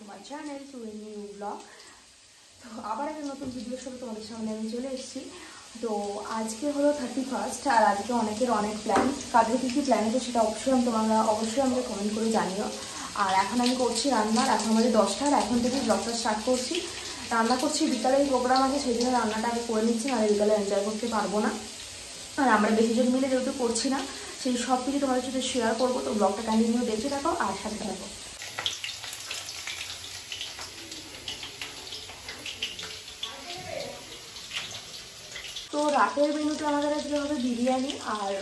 My channel to a new blog. তো আবার একটা নতুন ভিডিওর সাথে তোমাদের সামনে আমি চলে এসেছি। তো আজকে হলো 31st, আর আজকে অনেকের অনেক প্ল্যান। কাদের কী কী প্ল্যান আছে সেটা অবশ্যই আমাকে কমেন্ট করে জানিও। আর এখন আমি করছি রান্না। এখন আমাদের 10টা, আর এখন থেকে ব্লগটা স্টার্ট করছি। রান্না করছি, বিকালে প্রোগ্রাম আছে সেই জন্য রান্নাটা আমি করে নিচ্ছি, আর বিকালে এনজয় করতে পারবো না। আর আমরা বেশিজন মিলে যেহেতু করছি না, সেই সব কিছু তোমাদের সাথে শেয়ার করবো। তো ব্লগটা কন্টিনিউ দেখতে থাকো আর সাথে থাকো। তো রাতের মেনুতে আমাদের আজকে হবে বিরিয়ানি আর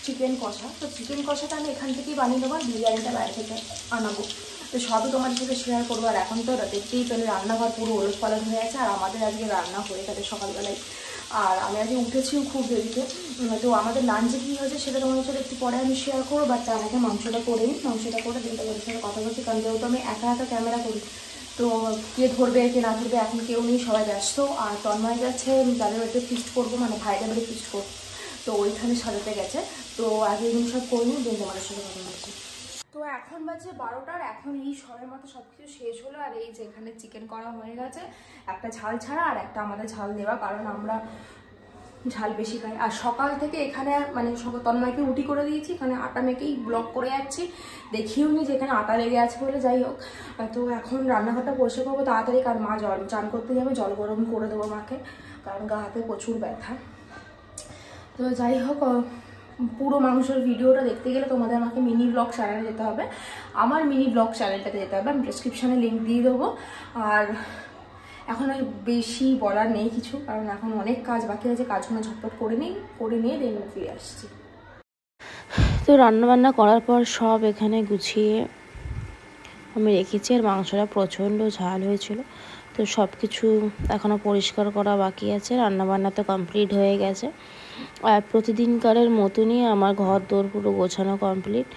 চিকেন কষা। তো চিকেন কষাটা আমি এখান থেকেই বানিয়ে নেবো, আর বিরিয়ানিটা বাইরে থেকে আনাবো। তো সবই তোমাদের সাথে শেয়ার করবো। আর এখন তো দেখতেই পেলে রান্নাঘর পুরো ওলট পালট হয়ে আছে, আর আমাদের আজকে রান্না হয়ে গেছে সকালবেলায়। আর আমি আজকে উঠেছিও খুব দেরিতে। তো আমাদের লাঞ্চে কী হয়েছে সেটা তোমাদের সাথে একটু পরে আমি শেয়ার করবো। বাট তার আগে মাংসটা করে নিই। মাংসটা করে দিন তোমাদের সাথে কথা বলছি, কারণ যেহেতু আমি একা একা ক্যামেরা করি, তো কে ধরবে কে না ধরবে এখন কেউ নেই, সবাই ব্যস্ত। আর তন্ময় গেছে তাদের বাড়িতে ফিস্ট করবো, মানে ভাইদের বাড়ি ফিস্ট করবো, তো ওইখানে সাজাতে গেছে। তো আগে এগুলো সব করে নিই, দিন তোমাদের সাথে কথা বলছি। তো এখন বাজে 12টার, এখন এই সময়ের মতো সব কিছু শেষ হলো। আর এই যে এখানে চিকেন করা হয়ে গেছে, একটা ঝাল ছাড়া আর একটা আমাদের ঝাল দেওয়া, কারণ আমরা ঝাল বেশি খাই। আর সকাল থেকে এখানে মানে তন্ময়কে উটি করে দিয়েছি, এখানে আটা মেখেই ব্লগ করে যাচ্ছি, দেখিও নি যে এখানে আটা লেগে আছে বলে। যাই হোক, তো এখন রান্নাঘরটা পরিষ্কার করবো তাড়াতাড়ি, কারণ মা চান করতে যাবে, জল গরম করে দেবো মাকে, কারণ গা হাতে প্রচুর ব্যথা। তো যাই হোক, পুরো মাংসের ভিডিওটা দেখতে গেলে তোমাদের আমাকে মিনি ব্লগ চ্যানেলে যেতে হবে, আমার মিনি ব্লগ চ্যানেলটাতে যেতে হবে। আমি ডিসক্রিপশানে লিঙ্ক দিয়ে দেবো। আর এখন আর বেশি বলার নেই কিছু, কারণ এখন অনেক কাজ বাকি আছে, কাজগুলো ঝটপট করে নিয়ে দেন ফিরে আসছি। তো রান্নাবান্না করার পর সব এখানে গুছিয়ে আমি রেখেছি। আর মাংসটা প্রচণ্ড ঝাল হয়েছিল, তো সব কিছু এখনও পরিষ্কার করা বাকি আছে। রান্নাবান্না তো কমপ্লিট হয়ে গেছে। আর প্রতিদিনকারের মতনই আমার ঘর দোর পুরো গোছানো কমপ্লিট।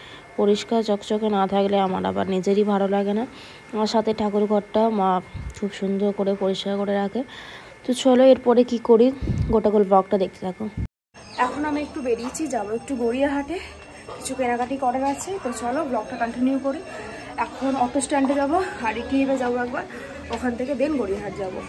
পরিষ্কার চকচকে না থাকলে আমার আবার নিজেরই ভালো লাগে না। আমার সাথে ঠাকুর ঘরটাও মা খুব সুন্দর করে পরিষ্কার করে রাখে। তো চলো এরপরে কি করি গোটা ব্লগটা দেখতে থাকো। এখন আমি একটু বেরিয়েছি, যাবো একটু গড়িয়াহাটে, কিছু কেনাকাটি করার আছে। তো চলো ব্লগটা কন্টিনিউ করি। এখন অটো স্ট্যান্ডে যাবো, আর ইটিভে যাবো একবার, ওখান থেকে দেন গড়িয়াহাট যাবো।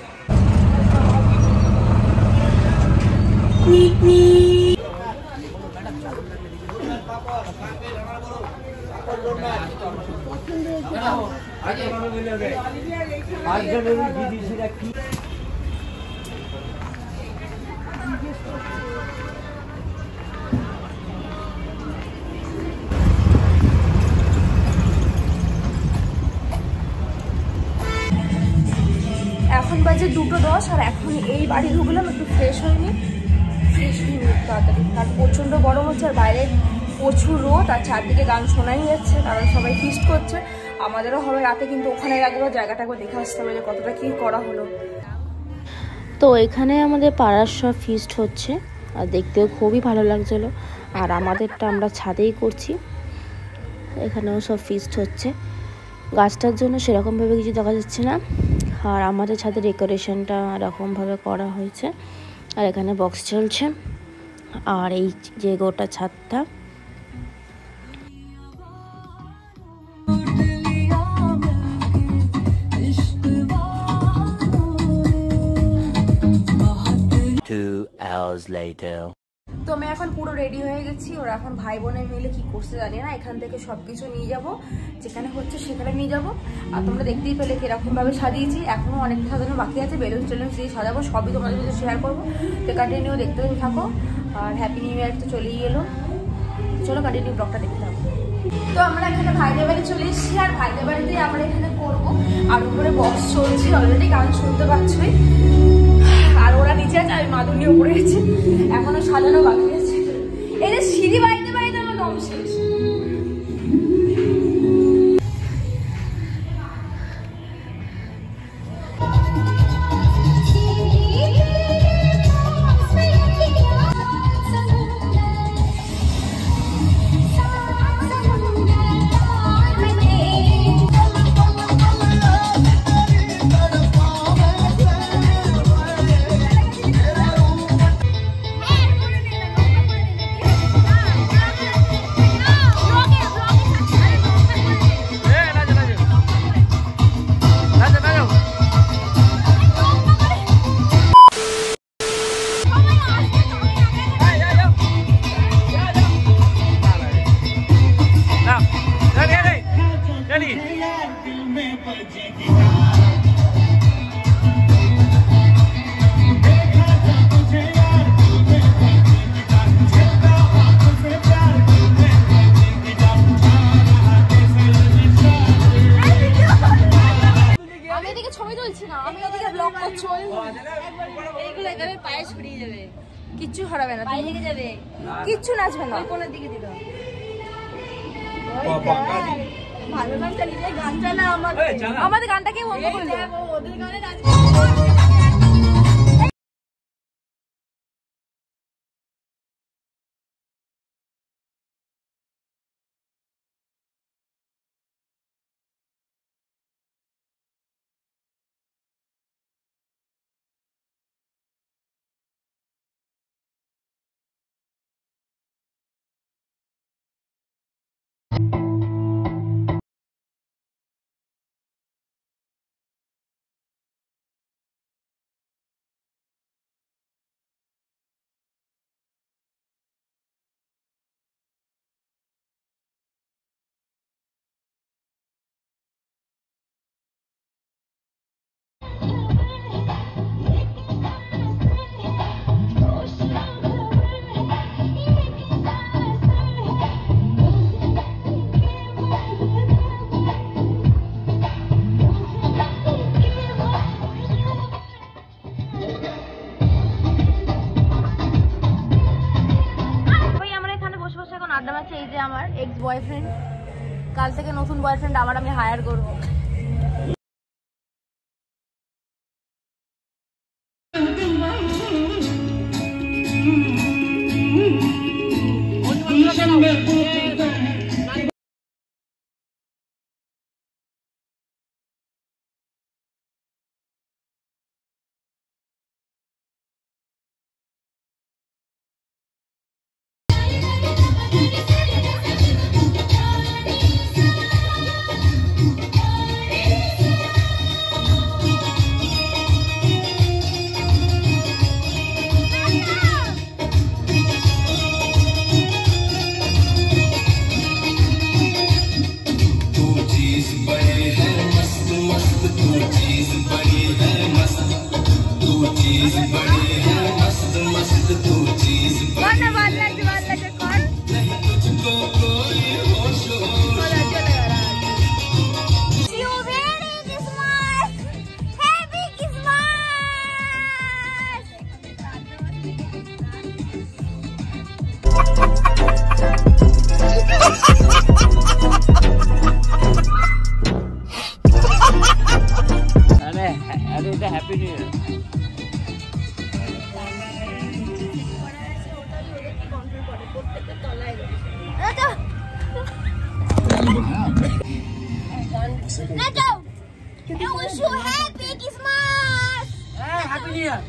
এখন বাজে 2:10, আর এখন এই বাড়ি ঢুকলাম, একটু ফ্রেশ হয়নি তাড়াতাড়ি, কারণ প্রচণ্ড গরম হচ্ছে, আর বাইরে প্রচুর রোদ, আর চারদিকে গান শোনাই যাচ্ছে, কারণ সবাই ফিস্ট করছে। আমাদেরও হবে রাতে, কিন্তু ওখানে একবার জায়গাটা একবার দেখে আসতে হবে যে কতটা কী করা হলো। তো এখানে আমাদের পাড়ার সব ফিস্ট হচ্ছে, আর দেখতেও খুবই ভালো লাগছিলো। আর আমাদেরটা আমরা ছাদেই করছি, এখানেও সব ফিস্ট হচ্ছে। গাছটার জন্য সেরকমভাবে কিছু দেখা যাচ্ছে না, আর আমাদের ছাদের ডেকোরেশনটা এরকমভাবে করা হয়েছে। আর এখানে বক্স চলছে, আর এই যে গোটা ছাদটা তো আমি এখন পুরো রেডি হয়ে গেছি। ওরা এখন ভাই বোনের মিলে কি করছে জানি না, এখান থেকে সবকিছু নিয়ে যাব, যেখানে হচ্ছে সেখানে নিয়ে যাব। আর তোমরা দেখতেই পেলে কিরকম ভাবে সাজিয়েছি, এখনো অনেক সাজানো বাকি আছে, বেলুন টেলুন দিয়ে সাজাবো, সবই তোমাদের সাথে শেয়ার করবো। তো কন্টিনিউ দেখতে থাকো। আর হ্যাপি নিউ ইয়ার তো চলেই এলো, চলো কন্টিনিউ ব্লগটা দেখতে থাকো। তো আমরা এখানে ভাইদের বাড়ি চলে এসেছি, আর ভাইদের বাড়িতেই আমরা এখানে করবো। আর উপরে বক্স চলছে, অলরেডি গান শুনতে পাচ্ছই। আর ওরা নিচে আছে, আমি মাদুর নিয়ে উপরে গেছি, এখনো সাজানো বাকি আছে। এই যে সিঁড়ি বাড়িতে বাড়িতে আমার দম শেষ। কিচ্ছু হারাবে না, বাইরে যাবে, কিচ্ছু নাচবে না। কোনের দিকে দিল ভালো গান চালিয়ে গান চালা, আমাদের গানটাকে বন্ধ করলো, ওদের গানে নাচ। এই যে আমার এক্স বয়ফ্রেন্ড, কাল থেকে নতুন বয়ফ্রেন্ড আবার আমি হায়ার করবো। Happy new year. I wish you happy Christmas. Happy new year.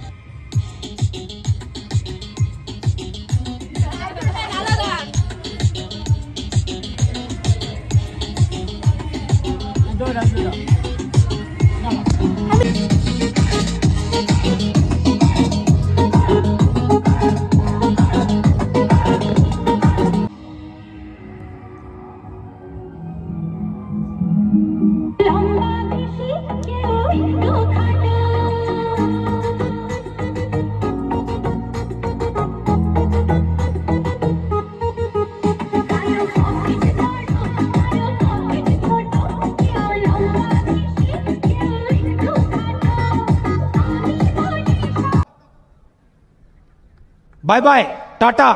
Bye bye, tata,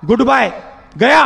good bye, गया।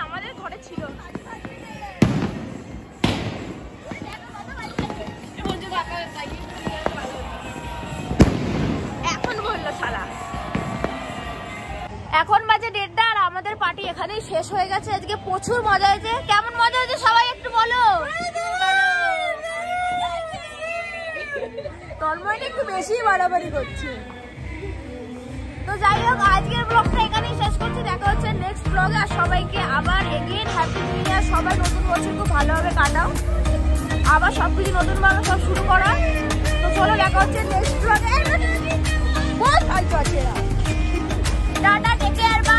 আমাদের ঘরে ছিল এখন বললো শালা, এখন বাজে 1:30 আর আজকের পার্টি এখানেই শেষ হয়ে গেছে। আজকে প্রচুর মজা হয়েছে। কেমন মজা হয়েছে সবাই একটু বলো। তন্ময় একটু বেশি বাড়াবাড়ি করছে। তো যাই হোক, আজকের ব্লগটা এখানেই শেষ করছি। দেখা হচ্ছে নেক্সট ব্লগে। আর সবাইকে আবার এগেইন হ্যাপি নিউ ইয়ার। সবাই নতুন বছর খুব ভালোভাবে কাটাও, আবার সবকিছু নতুন ভাবে সব শুরু করা। তো চলো দেখা হচ্ছে নেক্সট ব্লগে। Tata, take care, by.